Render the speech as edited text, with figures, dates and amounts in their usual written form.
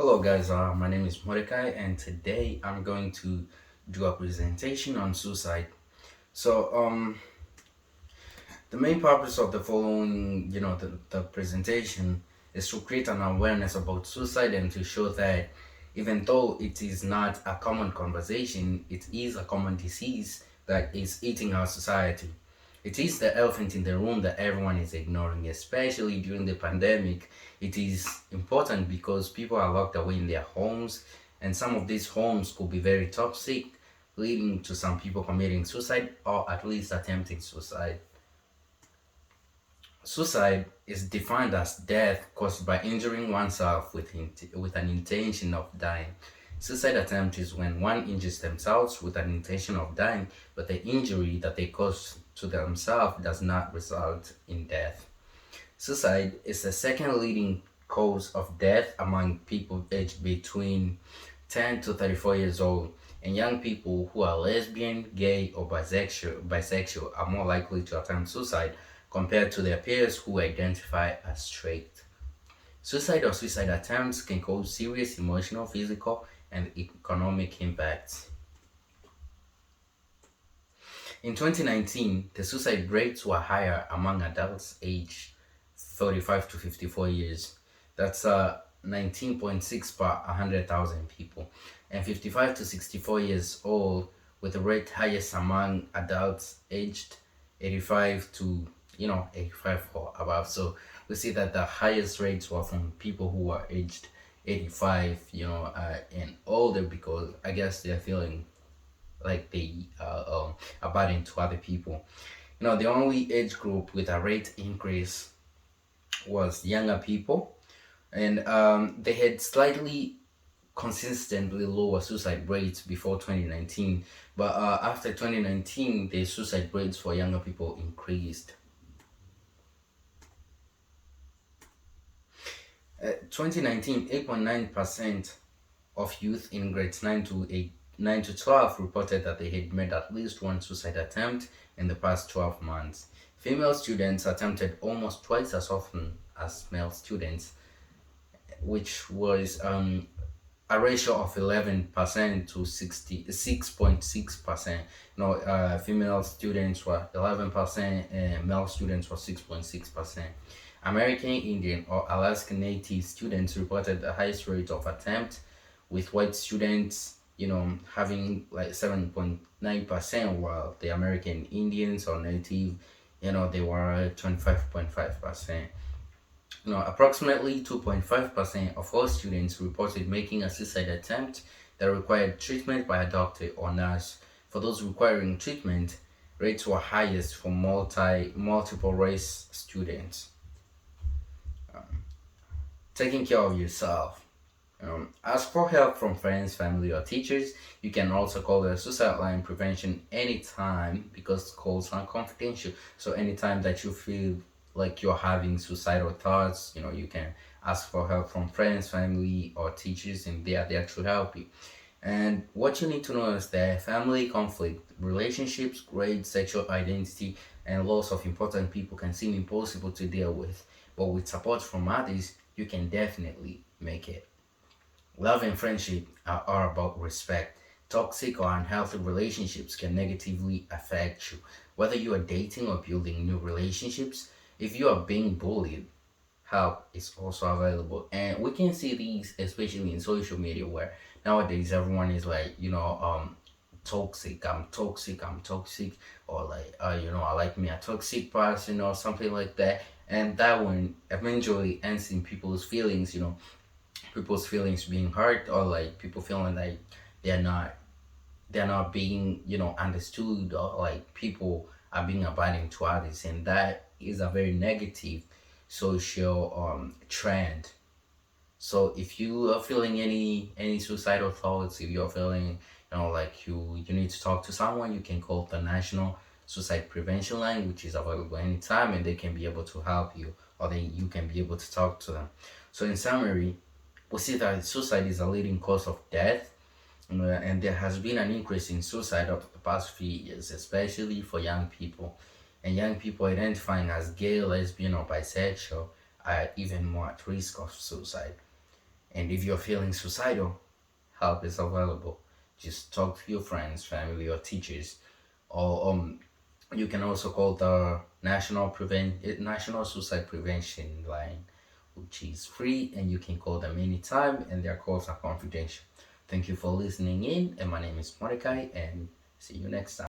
Hello guys, my name is Mordecai and today I'm going to do a presentation on suicide. So the main purpose of the following, the presentation is to create an awareness about suicide and to show that even though it is not a common conversation, it is a common disease that is eating our society. It is the elephant in the room that everyone is ignoring, especially during the pandemic. It is important because people are locked away in their homes, and some of these homes could be very toxic, leading to some people committing suicide or at least attempting suicide. Suicide is defined as death caused by injuring oneself with an intention of dying. Suicide attempt is when one injures themselves with an intention of dying, but the injury that they cause to themselves does not result in death. Suicide is the second leading cause of death among people aged between 10 to 34 years old, and young people who are lesbian, gay, or bisexual are more likely to attempt suicide compared to their peers who identify as straight. Suicide or suicide attempts can cause serious emotional, physical, and economic impacts. In 2019, the suicide rates were higher among adults aged 35 to 54 years. That's 19.6 per 100,000 people. And 55 to 64 years old with the rate highest among adults aged 85 to 85 or above. So we see that the highest rates were from people who are aged 85, and older because I guess they're feeling like they are bad to other people. The only age group with a rate increase was younger people, and they had slightly consistently lower suicide rates before 2019, but after 2019 the suicide rates for younger people increased. 2019, 8.9% of youth in grades 9 to 12 reported that they had made at least one suicide attempt in the past 12 months. Female students attempted almost twice as often as male students, which was a ratio of 11% to 66.6%. Female students were 11% and male students were 6.6%. American Indian or Alaska Native students reported the highest rate of attempt, with white students, having like 7.9%, while the American Indians or Native, they were 25.5%. Approximately 2.5% of all students reported making a suicide attempt that required treatment by a doctor or nurse. For those requiring treatment, rates were highest for multiple race students. Taking care of yourself. Ask for help from friends, family, or teachers. You can also call the suicide line prevention anytime because calls are confidential. So anytime that you feel like you're having suicidal thoughts, you can ask for help from friends, family, or teachers, and they are there to help you. And what you need to know is that family conflict, relationships, grades, sexual identity, and loss of important people can seem impossible to deal with. But with support from others, you can definitely make it. Love and friendship are about respect. Toxic or unhealthy relationships can negatively affect you. Whether you are dating or building new relationships, if you are being bullied, help is also available. And we can see these especially in social media where nowadays everyone is like, toxic, I'm toxic, or like, I like me a toxic person or something like that. And that one eventually ends in people's feelings being hurt, or like people feeling like they're not they're not being understood, or like people are being abandoned to others, and that is a very negative social trend. So if you are feeling any suicidal thoughts, if you're feeling like you need to talk to someone, you can call the National Suicide Prevention Line, which is available anytime, and they can be able to help you, or then you can be able to talk to them. So in summary, we see that suicide is a leading cause of death, and there has been an increase in suicide over the past few years, especially for young people. And young people identifying as gay, lesbian, or bisexual are even more at risk of suicide. And if you're feeling suicidal, help is available. Just talk to your friends, family, or teachers. Or you can also call the National Suicide Prevention line, which is free, and you can call them anytime, and their calls are confidential. Thank you for listening in, and my name is Mordecai, and see you next time.